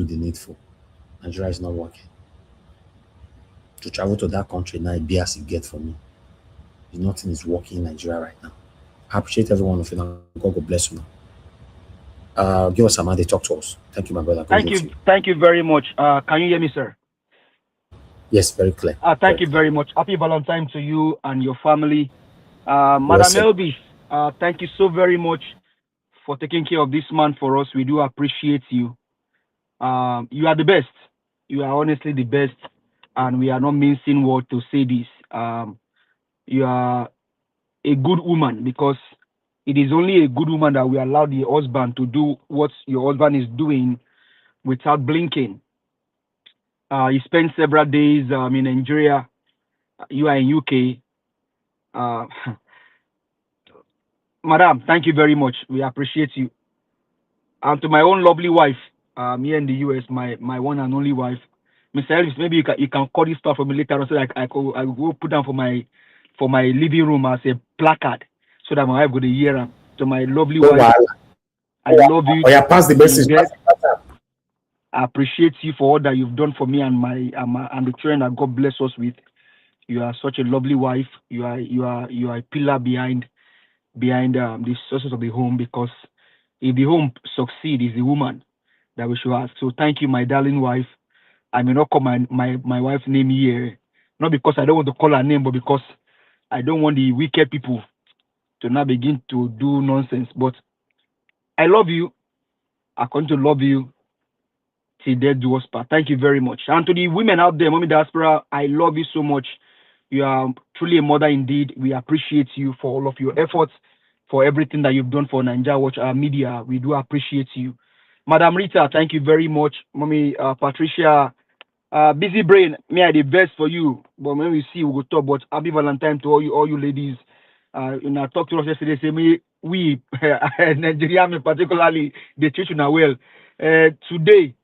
the needful. Nigeria is not working. To travel to that country now, it be as it get for me. Nothing is working in Nigeria right now. I appreciate every one of you. Now. God will bless you. Now. Give us some they talk to us. Thank you, my brother. Good evening to you. Thank you very much. Can you hear me, sir? Yes, very clear. Thank you very much. Happy Valentine to you and your family. Yes, Madam Elvis, thank you so very much for taking care of this man for us. We do appreciate you. You are the best. You are honestly the best, and we are not mincing word to say this. You are a good woman, because it is only a good woman that will allow the husband to do what your husband is doing without blinking. You spent several days in Nigeria. You are in UK. Uh, Madam, thank you very much. We appreciate you. And to my own lovely wife, here in the US, my one and only wife, Mr. Elvis, maybe you can call this stuff for me later on, so that I go put down for my living room as a placard, so that my wife go to hear them. To my lovely wife, I love you. Oh yeah, pass the message. I appreciate you for all that you've done for me and and the children that God bless us with. You are such a lovely wife. You are a pillar behind the success of the home, because if the home succeed, it's the woman that we should ask. So thank you, my darling wife. I may not call my wife's name here, not because I don't want to call her name, but because I don't want the wicked people to now begin to do nonsense. But I love you. I continue to love you till death do us part. Thank you very much. And to the women out there, Mommy Diaspora, I love you so much. You are truly a mother indeed. We appreciate you for all of your efforts, for everything that you've done for Nigeria Watch Media. We do appreciate you. Madam Rita, thank you very much. Mommy Patricia, busy brain, me I the best for you. But when we see, we go talk. But happy Valentine to all you ladies. I talked to us yesterday, say me, we, Nigeria, me particularly, they treat you now well. Today,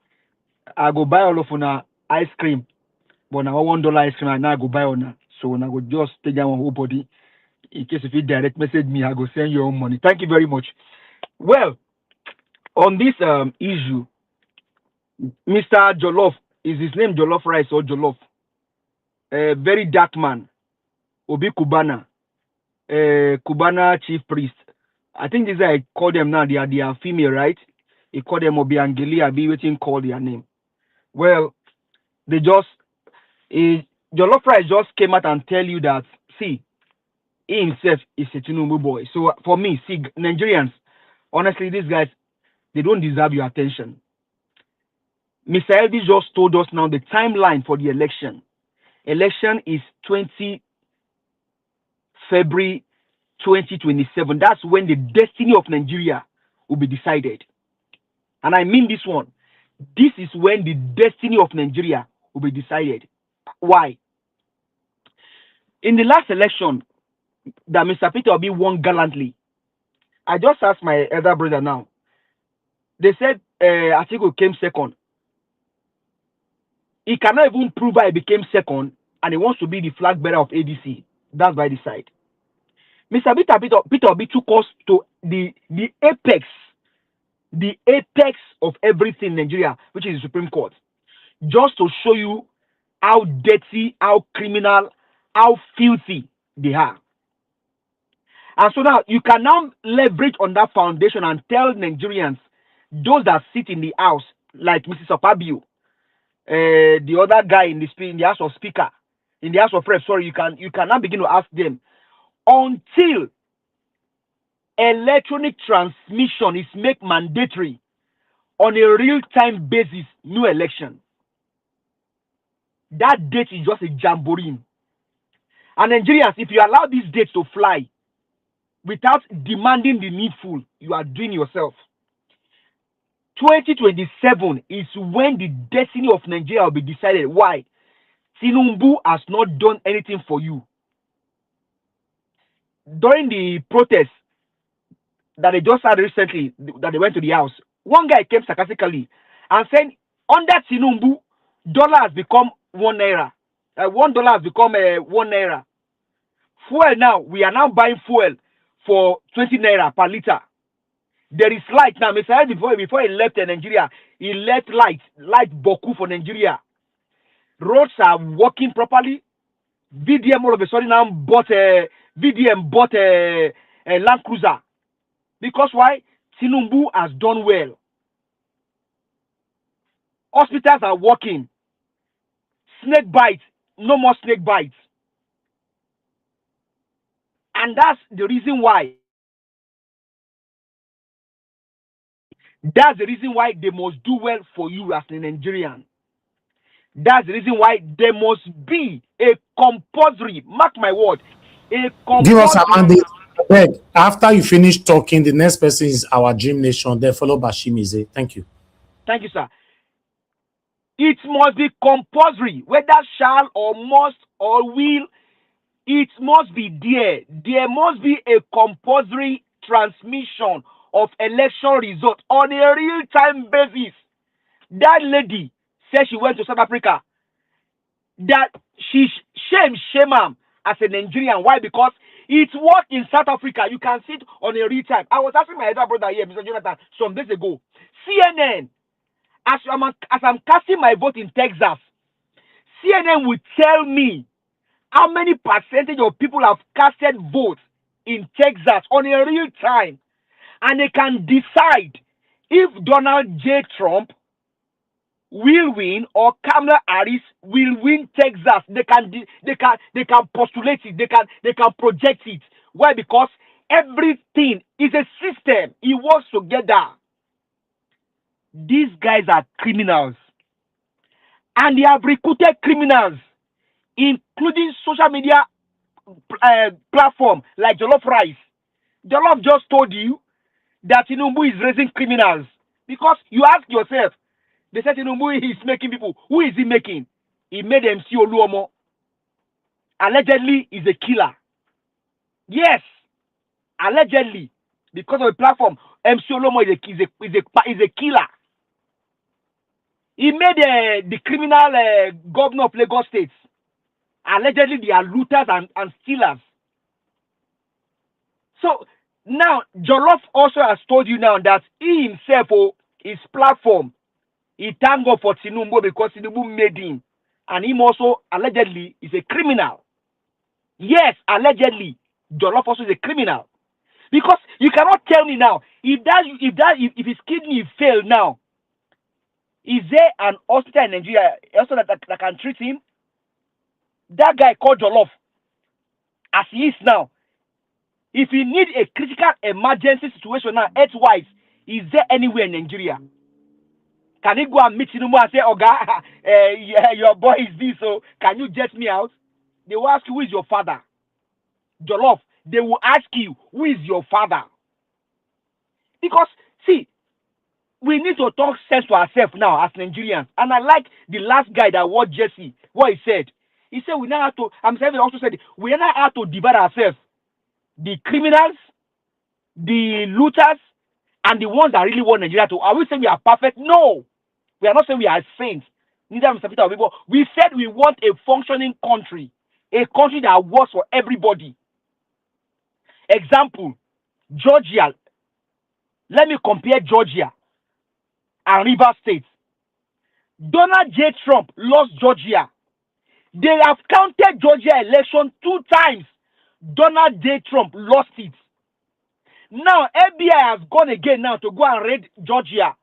I go buy all of una ice cream, but now $1 ice cream, and now I go buy on. So I go just take down one whole body. In case if you direct message me, I go send your own money. Thank you very much. Well, on this issue, Mr. Jollof, is his name Jollof Rice or Jollof? Very dark man, Obi Kubana, Kubana chief priest. I think this is I call them now. They are female, right? He called them Obi Angeli. I be waiting call their name. Well, they just Jollof Rice just came out and tell you that, see, he himself is a Tinubu boy. So for me, see, Nigerians, honestly, these guys, they don't deserve your attention. Mr. Elvis just told us now the timeline for the election. Election is 20 February 2027. That's when the destiny of Nigeria will be decided. And I mean this one. This is when the destiny of Nigeria will be decided. Why? In the last election that Mr. Peter Obi won gallantly, I just asked my elder brother now. They said Atiku came second. He cannot even prove why he became second, and he wants to be the flag bearer of ADC. That's by the side. Mr. Peter Obi took us to the apex of everything in Nigeria, which is the Supreme Court, just to show you how dirty, how criminal, how filthy they are. And so now you can now leverage on that foundation and tell Nigerians, those that sit in the house, like Mrs. Opabio, the other guy in the House of Speaker, in the House of Reps, sorry, you can now begin to ask them, until electronic transmission is made mandatory on a real-time basis, no election. That date is just a jamboree. And Nigerians, if you allow this date to fly without demanding the needful, you are doing yourself. 2027 is when the destiny of Nigeria will be decided. Why? Tinubu has not done anything for you. During the protest that they just had recently, that they went to the house, one guy came sarcastically and said, under Tinubu, dollar has become 1 naira. $1 has become 1 naira. Fuel now, we are now buying fuel for 20 naira per liter. There is light now. Mr. Before he left Nigeria, He let light boku for Nigeria. Roads are working properly. VDM all of a sudden now bought a VDM bought a Land Cruiser. Because why? Tinubu has done well. Hospitals are working. Snake bites, no more snake bites. And that's the reason why. That's the reason why they must do well for you as a Nigerian. That's the reason why there must be a compulsory, mark my word, a Give us a compulsory. mandate. Beg. After you finish talking, the next person is our Dream Nation, then followed by Shimize. Thank you. Thank you, sir. It must be compulsory, whether shall or must or will, it must be there. There must be a compulsory transmission of election results on a real-time basis. That lady said she went to South Africa. That she shame as a Nigerian. Why? Because it worked in South Africa. You can see it on a real time. I was asking my elder brother here, Mr. Jonathan, some days ago. CNN, as I'm casting my vote in Texas, CNN will tell me how many percentage of people have casted votes in Texas on a real time, and they can decide if Donald J. Trump will win or Kamala Harris will win Texas. They can postulate it. They can project it. Why? Because everything is a system. It works together. These guys are criminals, and they have recruited criminals, including social media platform like Jollof Rice. Jollof just told you that Tinubu is raising criminals, because you ask yourself, they said Tinubu is making people. Who is he making? He made MC Oluomo. Allegedly, is a killer. Yes, allegedly, because of the platform, MC Oluomo is a killer. He made the criminal governor of Lagos State. Allegedly, they are looters and stealers. So now, Jollof also has told you now that he himself, his platform, he thank God for Tinubu because Tinubu made him. And him also, allegedly, is a criminal. Yes, allegedly, Jollof also is a criminal. Because you cannot tell me now, if his kidney failed now, is there an hospital in Nigeria also that can treat him? That guy called Jollof, as he is now, if he need a critical emergency situation now, health-wise, is there anywhere in Nigeria? Can he go and meet Tinubu and say, Oga, yeah, your boy is this, so can you jet me out? They will ask you, who is your father? Jollof, they will ask you, who is your father? Because, see, we need to talk sense to ourselves now as Nigerians. And I like the last guy that was Jesse, what he said. He said, we now have to, I'm saying, also said, we now have to divide ourselves. The criminals, the looters, and the ones that really want Nigeria to. Are we saying we are perfect? No. We are not saying we are saints. Neither Mr. Peter or people. We said we want a functioning country. A country that works for everybody. Example, Georgia. Let me compare Georgia and Rivers State. Donald J. Trump lost Georgia. They have counted Georgia election 2 times. Donald J. Trump lost it. Now, FBI has gone again now to go and raid Georgia.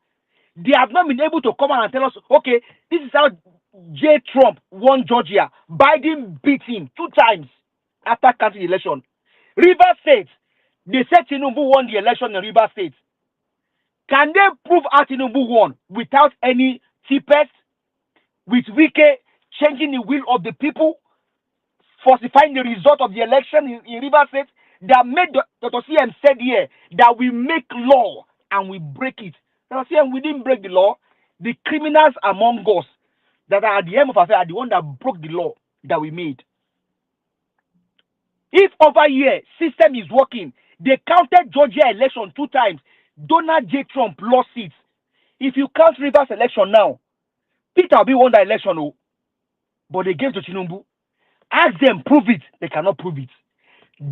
They have not been able to come out and tell us, okay, this is how J. Trump won Georgia. Biden beat him 2 times after counting the election. Rivers State, they said Tinubu won the election in Rivers State. Can they prove how Tinubu won without any TPS, with Wike changing the will of the people, falsifying the result of the election in Rivers State? That made Dr. CM said here that we make law and we break it. Dr. CM, we didn't break the law. The criminals among us that are at the end of affair are the ones that broke the law that we made. If over here system is working, they counted Georgia election 2 times. Donald J. Trump lost it. If you count Rivers election now, Peter Obi won the election, but they gave to Tinubu. Ask them, prove it. They cannot prove it.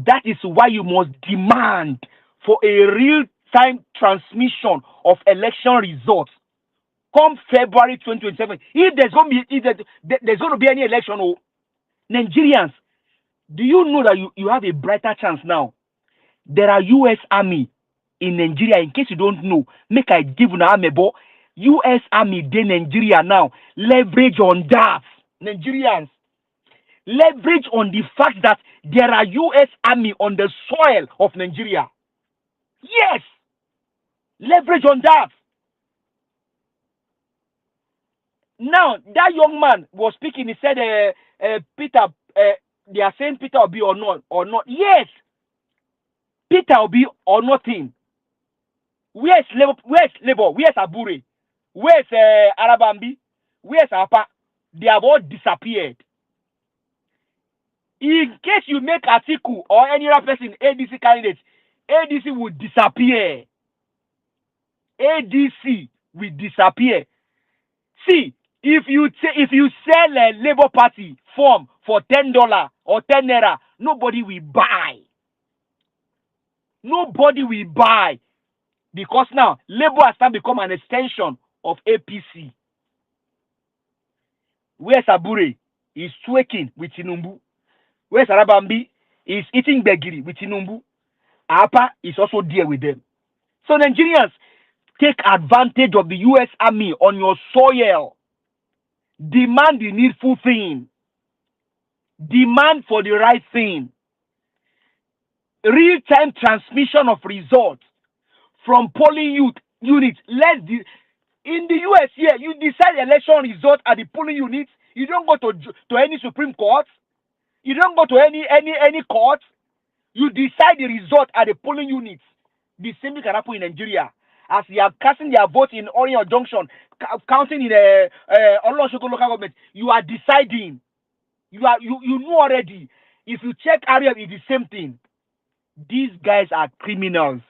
That is why you must demand for a real-time transmission of election results come February 2027, if there's going to be any election, oh, Nigerians, do you know that you have a brighter chance now? There are U.S. Army in Nigeria. In case you don't know, make I give you an but U.S. Army in Nigeria now. Leverage on that, Nigerians. Leverage on the fact that there are U.S. Army on the soil of Nigeria. Yes, leverage on that. Now, that young man was speaking. He said, Peter, they are saying Peter Obi or not, or not. Yes, Peter Obi or nothing. Where's Labor? Where's Abure? Where's Arabambi? Where's Apa? They have all disappeared. In case you make Atiku or any other person ADC candidate, ADC will disappear. ADC will disappear. See, if you sell a Labour Party form for $10 or 10 naira, nobody will buy. Nobody will buy, because now Labour has now become an extension of APC. Where's Abure? He's twerking with Tinubu. Where's Arabambi? He's eating begiri with Tinubu. Apa is also there with them. So Nigerians, take advantage of the U.S. Army on your soil. Demand the needful thing. Demand for the right thing. Real-time transmission of results from polling units. In the U.S. here, you decide election results at the polling units. You don't go to any Supreme Court. You don't go to any court. You decide the result at the polling units. The same thing can happen in Nigeria. As you are casting their vote in Orient Junction, counting in Olosoko local government, you are deciding. You know already. If you check area, it's the same thing. These guys are criminals.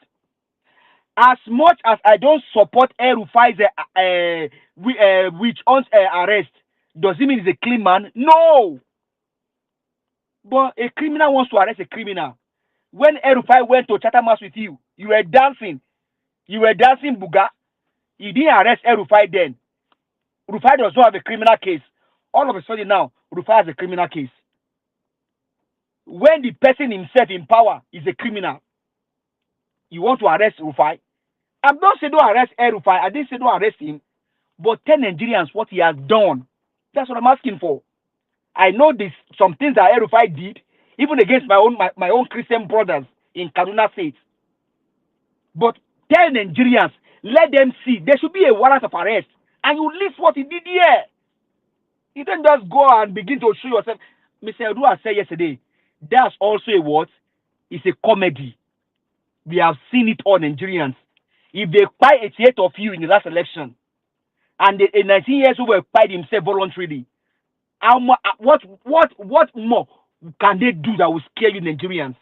As much as I don't support El-Rufai's witch hunt arrest, does it mean he's a clean man? No. But a criminal wants to arrest a criminal. When El-Rufai went to Chatham House with you, you were dancing. You were dancing Buga. He didn't arrest El-Rufai then. Rufai does not have a criminal case. All of a sudden now, Rufai has a criminal case. When the person himself in power is a criminal, you want to arrest Rufai. I'm not saying don't arrest El-Rufai. I didn't say don't arrest him. But tell Nigerians what he has done. That's what I'm asking for. I know this, some things that El-Rufai did, even against my own Christian brothers in Kaduna State. But tell Nigerians, let them see. There should be a warrant of arrest. And you list what he did here. You don't just go and begin to show yourself. Mr. Edu said yesterday, that's also a what? It's a comedy. We have seen it all, Nigerians. If they buy 88 of you in the last election, and a 19 years old will buy himself voluntarily, what more can they do that will scare you, Nigerians?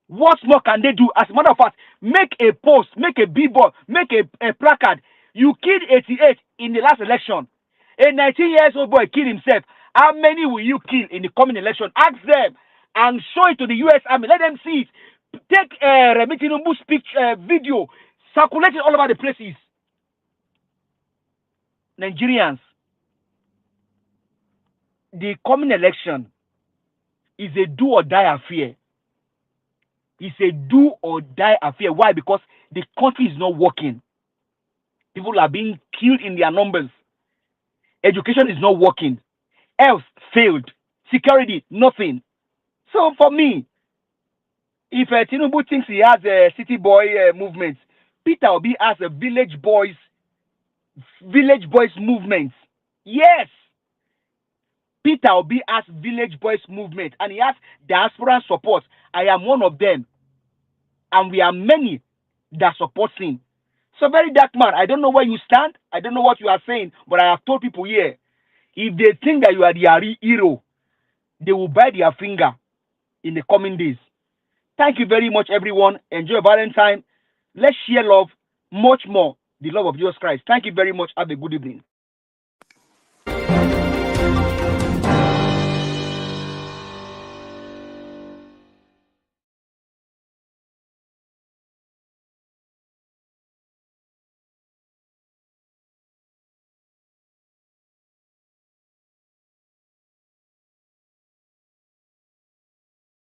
What more can they do? As a matter of fact, make a post, make a billboard, make a placard. You killed 88 in the last election. A 19 years old boy killed himself. How many will you kill in the coming election? Ask them and show it to the U.S. Army. Let them see it. Take Remi Tinubu's speech video, circulate it all over the places. Nigerians, the coming election is a do or die affair. It's a do or die affair. Why? Because the country is not working. People are being killed in their numbers. Education is not working. Health failed. Security, nothing. So for me, if Tinubu thinks he has a city boy movement, Peter Obi has a village boys movement. Yes. Peter Obi has village boys movement, and he has diaspora support. I am one of them. And we are many that support him. So very dark man, I don't know where you stand. I don't know what you are saying, but I have told people here, if they think that you are the hero, they will bite their finger in the coming days. Thank you very much, everyone. Enjoy Valentine. Let's share love much more, the love of Jesus Christ. Thank you very much. Have a good evening.